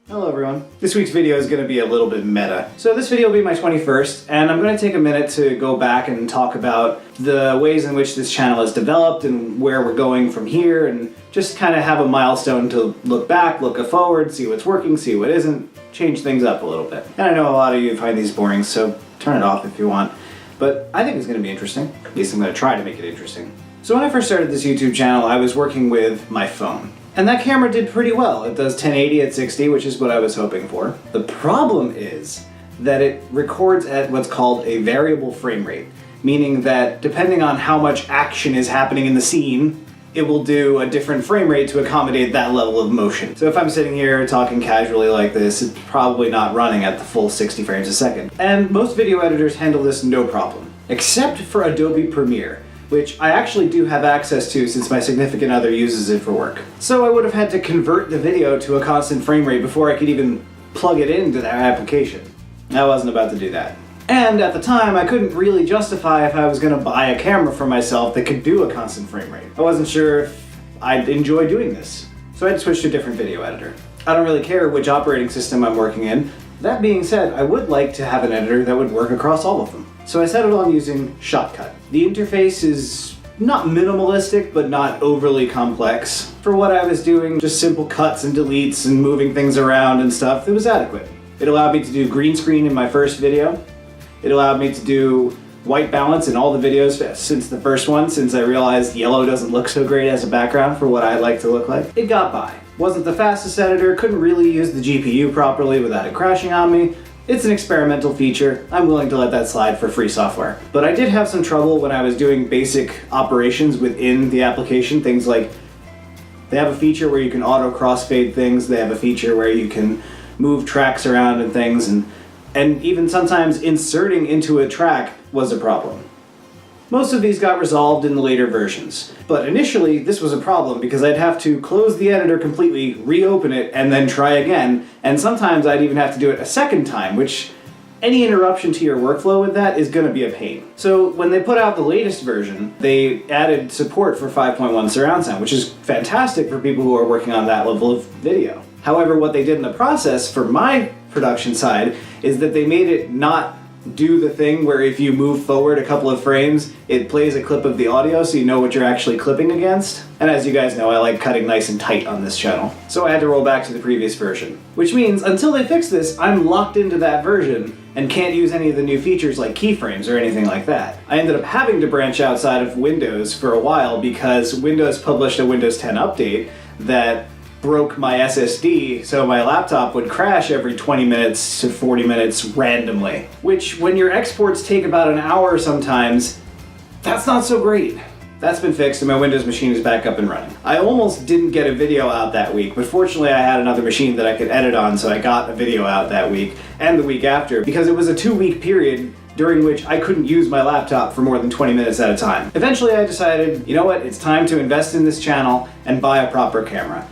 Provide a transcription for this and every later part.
Hello everyone. This week's video is going to be a little bit meta. So this video will be my 21st, and I'm going to take a minute to go back and talk about the ways in which this channel has developed and where we're going from here, and just kind of have a milestone to look back, look forward, see what's working, see what isn't, change things up a little bit. And I know a lot of you find these boring, so turn it off if you want. But I think it's going to be interesting. At least I'm going to try to make it interesting. So when I first started this YouTube channel, I was working with my phone. And that camera did pretty well. It does 1080 at 60, which is what I was hoping for. The problem is that it records at what's called a variable frame rate, meaning that depending on how much action is happening in the scene, it will do a different frame rate to accommodate that level of motion. So if I'm sitting here talking casually like this, it's probably not running at the full 60 frames a second. And most video editors handle this no problem, except for Adobe Premiere, which I actually do have access to since my significant other uses it for work. So I would have had to convert the video to a constant frame rate before I could even plug it into that application. I wasn't about to do that. And at the time, I couldn't really justify if I was going to buy a camera for myself that could do a constant frame rate. I wasn't sure if I'd enjoy doing this. So I had to switch to a different video editor. I don't really care which operating system I'm working in. That being said, I would like to have an editor that would work across all of them. So I settled on using Shopcut. The interface is not minimalistic, but not overly complex. For what I was doing, just simple cuts and deletes and moving things around and stuff, it was adequate. It allowed me to do green screen in my first video. It allowed me to do white balance in all the videos since the first one, since I realized yellow doesn't look so great as a background for what I'd like to look like. It got by. Wasn't the fastest editor, couldn't really use the GPU properly without it crashing on me. It's an experimental feature. I'm willing to let that slide for free software. But I did have some trouble when I was doing basic operations within the application. Things like, they have a feature where you can auto crossfade things. They have a feature where you can move tracks around and things. And even sometimes inserting into a track was a problem. Most of these got resolved in the later versions. But initially, this was a problem because I'd have to close the editor completely, reopen it, and then try again. And sometimes I'd even have to do it a second time, which any interruption to your workflow with that is going to be a pain. So when they put out the latest version, they added support for 5.1 surround sound, which is fantastic for people who are working on that level of video. However, what they did in the process for my production side is that they made it not do the thing where if you move forward a couple of frames, it plays a clip of the audio so you know what you're actually clipping against. And as you guys know, I like cutting nice and tight on this channel. So I had to roll back to the previous version. Which means, until they fix this, I'm locked into that version and can't use any of the new features like keyframes or anything like that. I ended up having to branch outside of Windows for a while because Windows published a Windows 10 update that broke my SSD, so my laptop would crash every 20 minutes to 40 minutes randomly. Which, when your exports take about an hour sometimes, that's not so great. That's been fixed and my Windows machine is back up and running. I almost didn't get a video out that week, but fortunately I had another machine that I could edit on, so I got a video out that week and the week after, because it was a 2-week period during which I couldn't use my laptop for more than 20 minutes at a time. Eventually I decided, you know what, it's time to invest in this channel and buy a proper camera.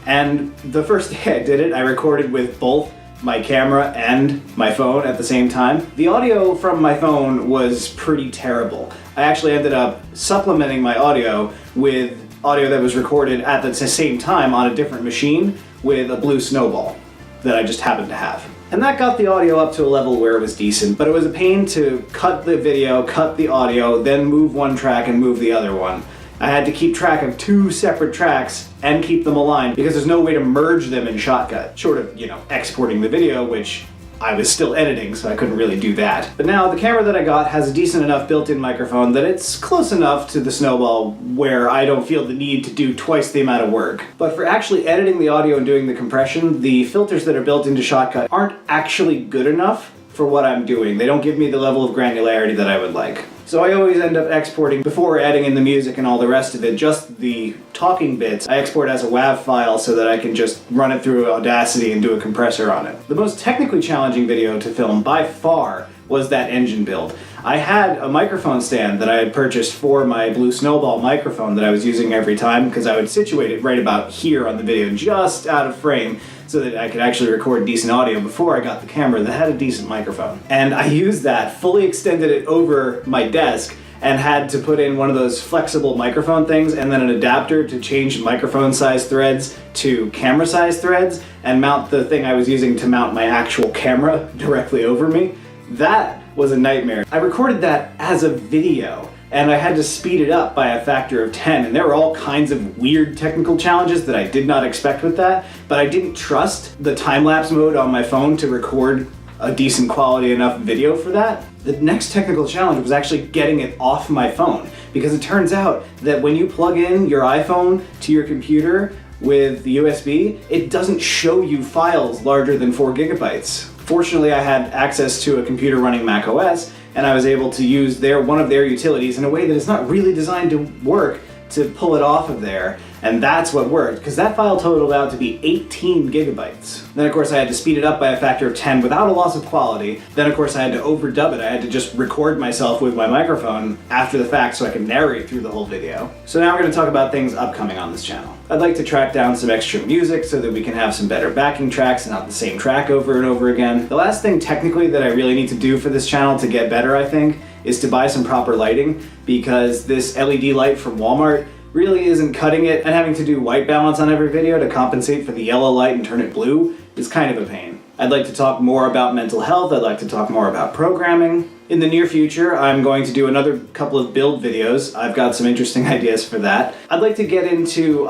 And the first day I did it, I recorded with both my camera and my phone at the same time. The audio from my phone was pretty terrible. I actually ended up supplementing my audio with audio that was recorded at the same time on a different machine with a blue snowball that I just happened to have. And that got the audio up to a level where it was decent, but it was a pain to cut the video, cut the audio, then move one track and move the other one. I had to keep track of 2 separate tracks and keep them aligned because there's no way to merge them in Shopcut, short of, exporting the video, which I was still editing, so I couldn't really do that. But now the camera that I got has a decent enough built-in microphone that it's close enough to the Snowball where I don't feel the need to do twice the amount of work. But for actually editing the audio and doing the compression, the filters that are built into Shopcut aren't actually good enough for what I'm doing. They don't give me the level of granularity that I would like. So I always end up exporting, before adding in the music and all the rest of it, just the talking bits. I export as a WAV file so that I can just run it through Audacity and do a compressor on it. The most technically challenging video to film by far was that engine build. I had a microphone stand that I had purchased for my Blue Snowball microphone that I was using every time because I would situate it right about here on the video, just out of frame, so that I could actually record decent audio before I got the camera that had a decent microphone. And I used that, fully extended it over my desk, and had to put in one of those flexible microphone things and then an adapter to change microphone size threads to camera size threads and mount the thing I was using to mount my actual camera directly over me. That was a nightmare. I recorded that as a video, and I had to speed it up by a factor of 10, and there were all kinds of weird technical challenges that I did not expect with that, but I didn't trust the time-lapse mode on my phone to record a decent quality enough video for that. The next technical challenge was actually getting it off my phone, because it turns out that when you plug in your iPhone to your computer with the USB, it doesn't show you files larger than 4 gigabytes. Fortunately, I had access to a computer running Mac OS, and I was able to use one of their utilities in a way that is not really designed to work to pull it off of there, and that's what worked, because that file totaled out to be 18 gigabytes. Then of course I had to speed it up by a factor of 10 without a loss of quality. Then of course I had to overdub it. I had to just record myself with my microphone after the fact so I could narrate through the whole video. So now we're going to talk about things upcoming on this channel. I'd like to track down some extra music so that we can have some better backing tracks and not the same track over and over again. The last thing technically that I really need to do for this channel to get better, I think, is to buy some proper lighting, because this LED light from Walmart really isn't cutting it, and having to do white balance on every video to compensate for the yellow light and turn it blue is kind of a pain. I'd like to talk more about mental health. I'd like to talk more about programming. In the near future, I'm going to do another couple of build videos. I've got some interesting ideas for that. I'd like to get into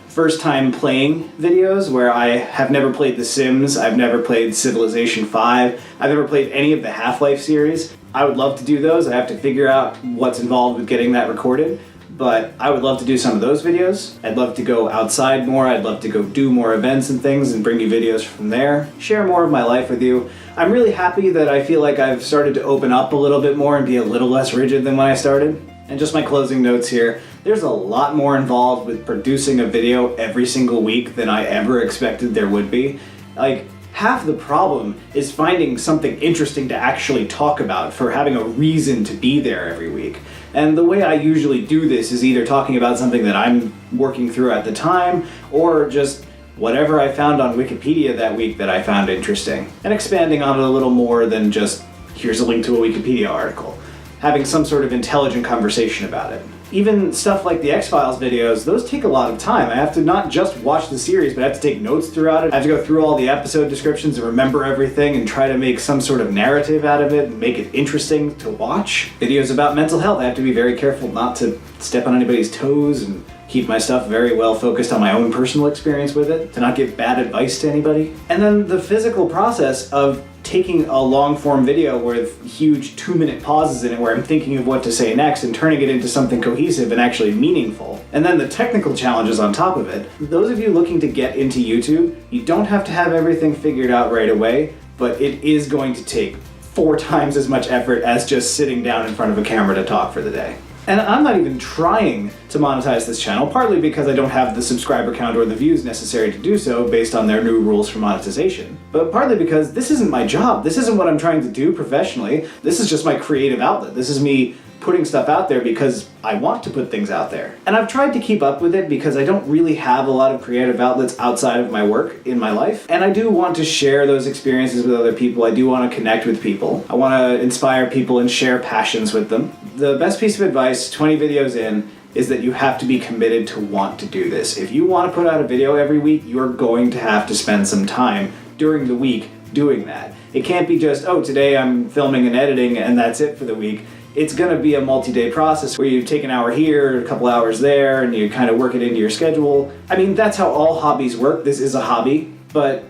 first time playing videos where I have never played The Sims, I've never played Civilization 5, I've never played any of the Half-Life series. I would love to do those. I have to figure out what's involved with getting that recorded, but I would love to do some of those videos. I'd love to go outside more. I'd love to go do more events and things and bring you videos from there, share more of my life with you. I'm really happy that I feel like I've started to open up a little bit more and be a little less rigid than when I started. And just my closing notes here, there's a lot more involved with producing a video every single week than I ever expected there would be. Like, half the problem is finding something interesting to actually talk about, for having a reason to be there every week. And the way I usually do this is either talking about something that I'm working through at the time, or just whatever I found on Wikipedia that week that I found interesting, and expanding on it a little more than just, here's a link to a Wikipedia article. Having some sort of intelligent conversation about it. Even stuff like the X-Files videos, those take a lot of time. I have to not just watch the series, but I have to take notes throughout it. I have to go through all the episode descriptions and remember everything and try to make some sort of narrative out of it and make it interesting to watch. Videos about mental health, I have to be very careful not to step on anybody's toes and keep my stuff very well focused on my own personal experience with it, to not give bad advice to anybody. And then the physical process of taking a long-form video with huge 2-minute pauses in it where I'm thinking of what to say next and turning it into something cohesive and actually meaningful. And then the technical challenges on top of it. Those of you looking to get into YouTube, you don't have to have everything figured out right away, but it is going to take 4 times as much effort as just sitting down in front of a camera to talk for the day. And I'm not even trying to monetize this channel, partly because I don't have the subscriber count or the views necessary to do so based on their new rules for monetization. But partly because this isn't my job. This isn't what I'm trying to do professionally. This is just my creative outlet. This is me putting stuff out there because I want to put things out there. And I've tried to keep up with it because I don't really have a lot of creative outlets outside of my work in my life. And I do want to share those experiences with other people. I do want to connect with people. I want to inspire people and share passions with them. The best piece of advice, 20 videos in, is that you have to be committed to want to do this. If you want to put out a video every week, you're going to have to spend some time during the week doing that. It can't be just, oh, today I'm filming and editing and that's it for the week. It's going to be a multi-day process where you take an hour here, a couple hours there, and you kind of work it into your schedule. I mean, that's how all hobbies work. This is a hobby, but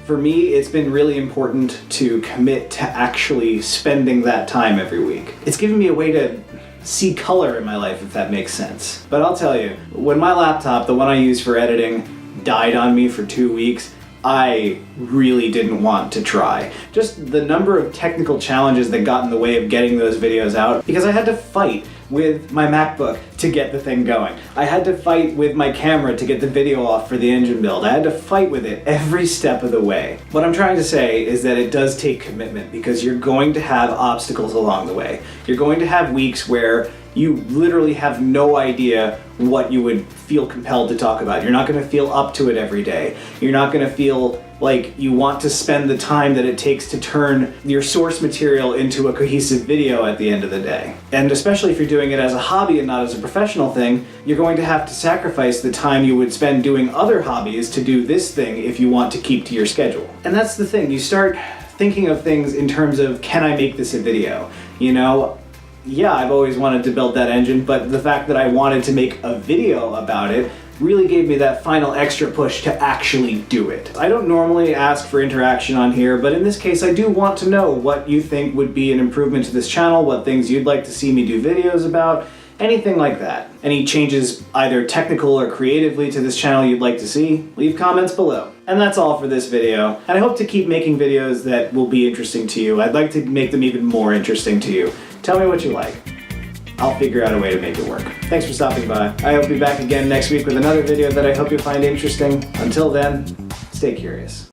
for me, it's been really important to commit to actually spending that time every week. It's given me a way to see color in my life, if that makes sense. But I'll tell you, when my laptop, the one I use for editing, died on me for 2 weeks, I really didn't want to try. Just the number of technical challenges that got in the way of getting those videos out, because I had to fight with my MacBook to get the thing going. I had to fight with my camera to get the video off for the engine build. I had to fight with it every step of the way. What I'm trying to say is that it does take commitment, because you're going to have obstacles along the way. You're going to have weeks where you literally have no idea what you would feel compelled to talk about. You're not going to feel up to it every day. You're not going to feel like you want to spend the time that it takes to turn your source material into a cohesive video at the end of the day. And especially if you're doing it as a hobby and not as a professional thing, you're going to have to sacrifice the time you would spend doing other hobbies to do this thing if you want to keep to your schedule. And that's the thing, you start thinking of things in terms of, can I make this a video? You know, yeah, I've always wanted to build that engine, but the fact that I wanted to make a video about it really gave me that final extra push to actually do it. I don't normally ask for interaction on here, but in this case I do want to know what you think would be an improvement to this channel, what things you'd like to see me do videos about, anything like that. Any changes either technical or creatively to this channel you'd like to see, leave comments below. And that's all for this video, and I hope to keep making videos that will be interesting to you. I'd like to make them even more interesting to you. Tell me what you like. I'll figure out a way to make it work. Thanks for stopping by. I hope to be back again next week with another video that I hope you'll find interesting. Until then, stay curious.